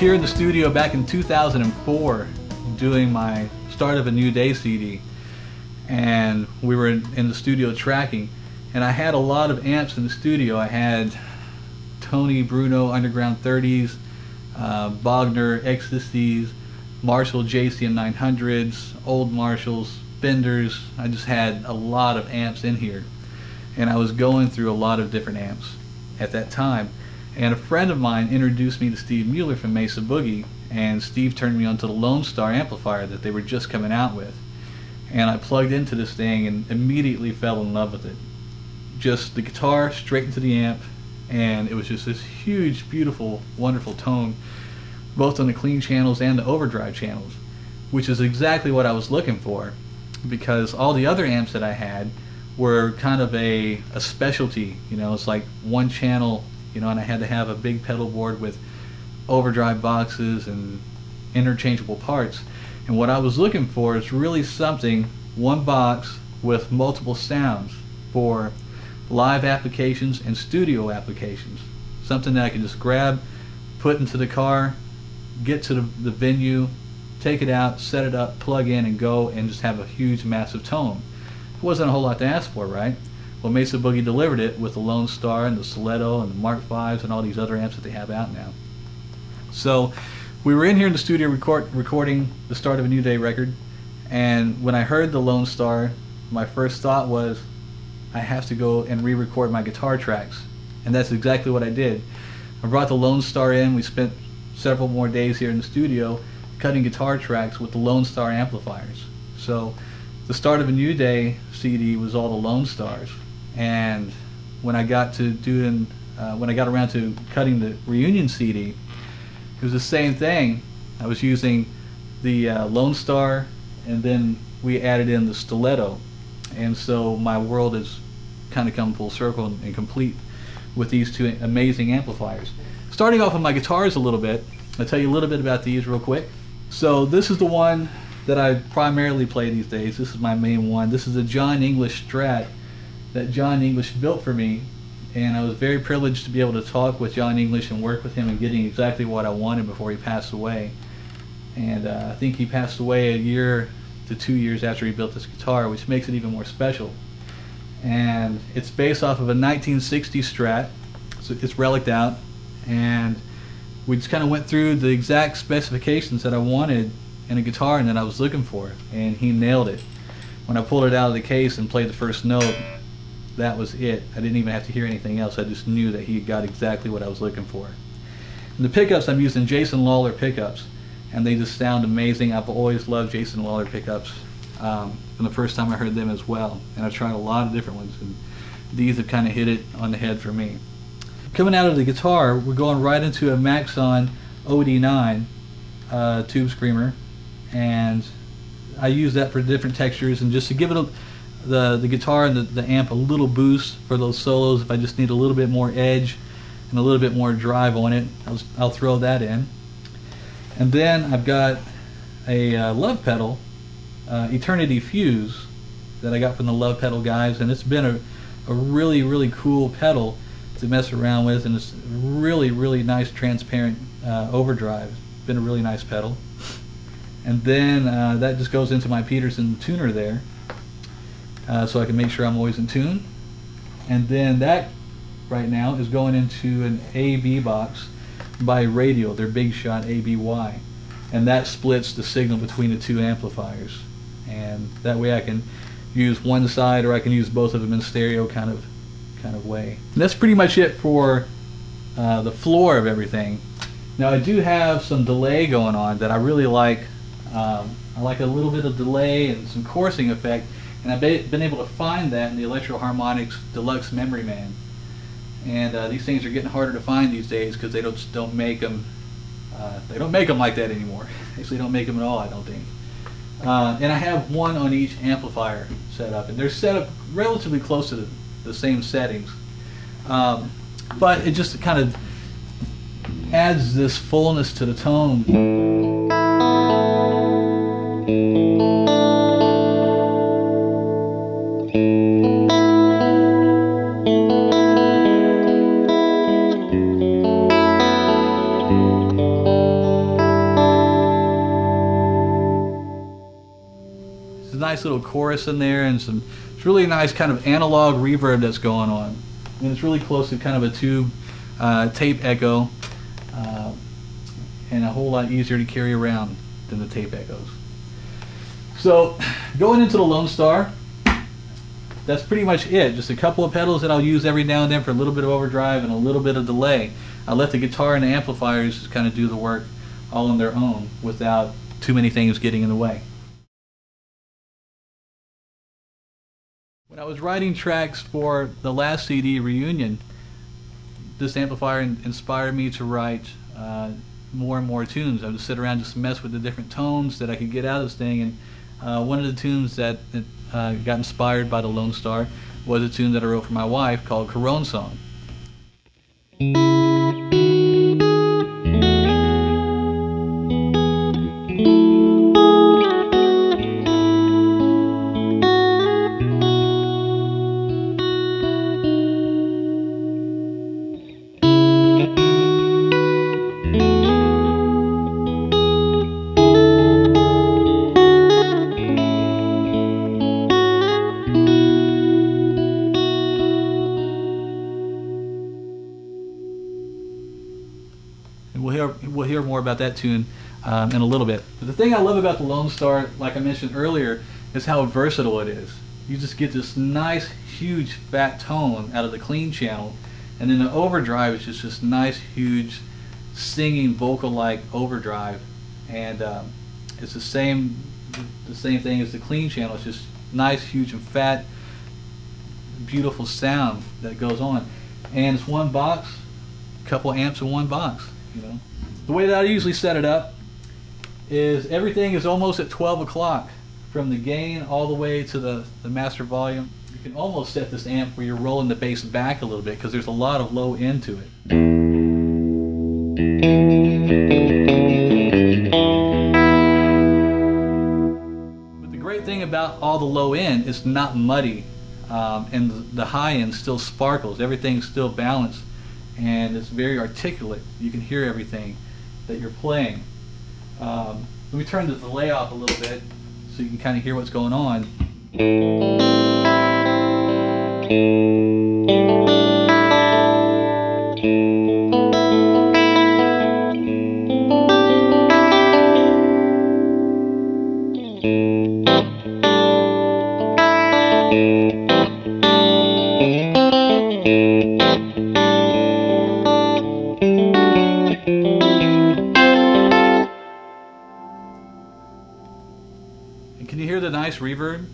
here in the studio back in 2004 doing my Start of a New Day CD, and we were in the studio tracking, and I had a lot of amps in the studio. I had Tony Bruno Underground 30s, Bogner Ecstasies, Marshall JCM 900s, old Marshalls, Fenders. I just had a lot of amps in here, and I was going through a lot of different amps at that time. And a friend of mine introduced me to Steve Mueller from Mesa Boogie, and Steve turned me on to the Lone Star amplifier that they were just coming out with. And I plugged into this thing and immediately fell in love with it. Just the guitar straight into the amp, and it was just this huge, beautiful, wonderful tone, both on the clean channels and the overdrive channels, which is exactly what I was looking for, because all the other amps that I had were kind of a specialty. You know, it's like one channel, you know, and I had to have a big pedal board with overdrive boxes and interchangeable parts. And what I was looking for is really something, one box with multiple sounds for live applications and studio applications. Something that I can just grab, put into the car, get to the venue, take it out, set it up, plug in, and go, and just have a huge, massive tone. It wasn't a whole lot to ask for, right? Well, Mesa Boogie delivered it with the Lone Star and the Stiletto and the Mark Vs and all these other amps that they have out now. So we were in here in the studio recording the Start of a New Day record, and when I heard the Lone Star, my first thought was, I have to go and re-record my guitar tracks. And that's exactly what I did. I brought the Lone Star in. We spent several more days here in the studio cutting guitar tracks with the Lone Star amplifiers. So the Start of a New Day CD was all the Lone Stars. And when I got to when I got around to cutting the reunion CD, it was the same thing. I was using the Lone Star, and then we added in the Stiletto. And so my world has kind of come full circle and complete with these two amazing amplifiers. Starting off with my guitars a little bit, I'll tell you a little bit about these real quick. So this is the one that I primarily play these days. This is my main one. This is a John English Strat that John English built for me, and I was very privileged to be able to talk with John English and work with him in getting exactly what I wanted before he passed away. And I think he passed away a year to 2 years after he built this guitar, which makes it even more special. And it's based off of a 1960 Strat, so it's relicked out, and we just kind of went through the exact specifications that I wanted in a guitar and that I was looking for, and he nailed it. When I pulled it out of the case and played the first note, that was it. I didn't even have to hear anything else. I just knew that he got exactly what I was looking for. And the pickups, I'm using Jason Lawler pickups, and they just sound amazing. I've always loved Jason Lawler pickups from the first time I heard them as well. And I've tried a lot of different ones, and these have kind of hit it on the head for me. Coming out of the guitar, we're going right into a Maxon OD9 tube screamer, and I use that for different textures and just to give it the guitar and the amp a little boost for those solos. If I just need a little bit more edge and a little bit more drive on it, I'll throw that in. And then I've got a Love Pedal, Eternity Fuse, that I got from the Love Pedal guys, and it's been a really, really cool pedal to mess around with, and it's really, really nice transparent overdrive. It's been a really nice pedal. And then that just goes into my Peterson tuner there, so I can make sure I'm always in tune. And then that right now is going into an AB box by Radial, their Big Shot ABY, and that splits the signal between the two amplifiers, and that way I can use one side or I can use both of them in stereo kind of way. And that's pretty much it for the floor of everything. Now I do have some delay going on that I really like. I like a little bit of delay and some coursing effect, and I've been able to find that in the Electro Harmonics Deluxe Memory Man. And these things are getting harder to find these days because they don't make them. They don't make them like that anymore. Actually, they don't make them at all, I don't think. And I have one on each amplifier set up, and they're set up relatively close to the same settings. But it just kind of adds this fullness to the tone. nice little chorus in there, and it's really nice kind of analog reverb that's going on. And it's really close to kind of a tube tape echo, and a whole lot easier to carry around than the tape echoes. So going into the Lone Star, that's pretty much it. Just a couple of pedals that I'll use every now and then for a little bit of overdrive and a little bit of delay. I let the guitar and the amplifiers just kind of do the work all on their own without too many things getting in the way. When I was writing tracks for the last CD, Reunion, this amplifier inspired me to write more and more tunes. I would sit around just mess with the different tones that I could get out of this thing, and one of the tunes that got inspired by the Lone Star was a tune that I wrote for my wife called Corone Song. We'll hear more about that tune in a little bit. But the thing I love about the Lone Star, like I mentioned earlier, is how versatile it is. You just get this nice, huge, fat tone out of the clean channel, and then the overdrive is just this nice, huge, singing, vocal-like overdrive, and it's the same thing as the clean channel. It's just nice, huge, and fat, beautiful sound that goes on, and it's one box, a couple amps in one box. You know, the way that I usually set it up is everything is almost at 12 o'clock, from the gain all the way to the master volume. You can almost set this amp where you're rolling the bass back a little bit because there's a lot of low end to it. But the great thing about all the low end, it's not muddy, and the high end still sparkles. Everything's still balanced, and it's very articulate. You can hear everything that you're playing. Let me turn the delay off a little bit so you can kind of hear what's going on. Can you hear the nice reverb?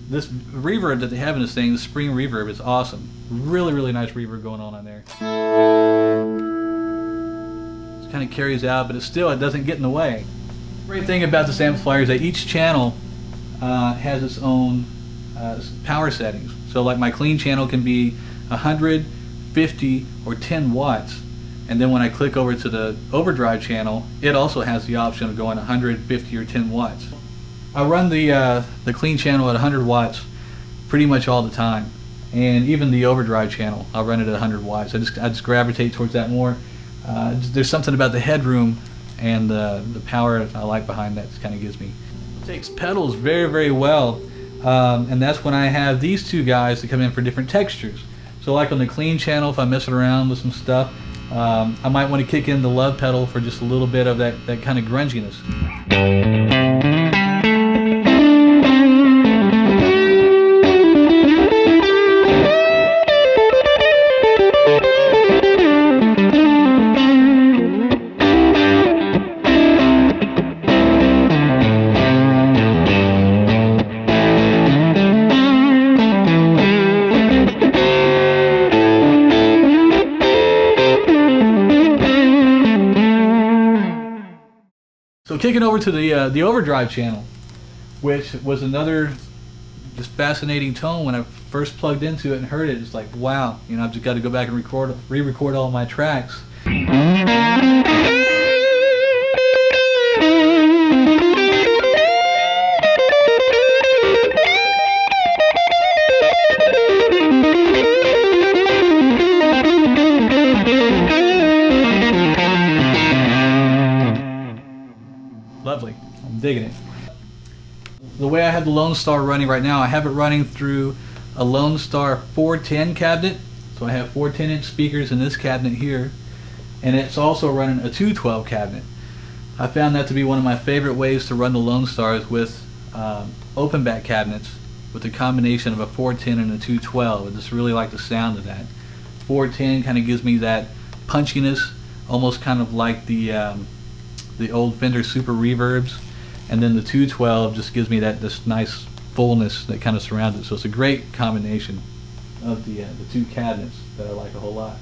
This reverb that they have in this thing, the spring reverb, is awesome. Really, really nice reverb going on there. It kind of carries out, but it doesn't get in the way. The great thing about this amplifier is that each channel has its own power settings. So like my clean channel can be 100, 50, or 10 watts. And then when I click over to the overdrive channel, it also has the option of going 100, 50, or 10 watts. I run the clean channel at 100 watts pretty much all the time, and even the overdrive channel I'll run it at 100 watts. I just gravitate towards that more. There's something about the headroom and the power I like behind that kind of gives me. It takes pedals very, very well, and that's when I have these two guys to come in for different textures. So like on the clean channel, if I'm messing around with some stuff, I might want to kick in the love pedal for just a little bit of that kind of grunginess. So kicking over to the overdrive channel, which was another just fascinating tone. When I first plugged into it and heard it, it's like, wow, you know, I've just got to go back and re-record all my tracks. Lovely. I'm digging it. the way I have the Lone Star running right now, I have it running through a Lone Star 410 cabinet. So I have 4 10-inch speakers in this cabinet here, and it's also running a 212 cabinet. I found that to be one of my favorite ways to run the Lone Stars with open back cabinets with a combination of a 410 and a 212. I just really like the sound of that. 410 kind of gives me that punchiness, almost kind of like the old Fender Super Reverbs, and then the 212 just gives me this nice fullness that kind of surrounds it. So it's a great combination of the two cabinets that I like a whole lot.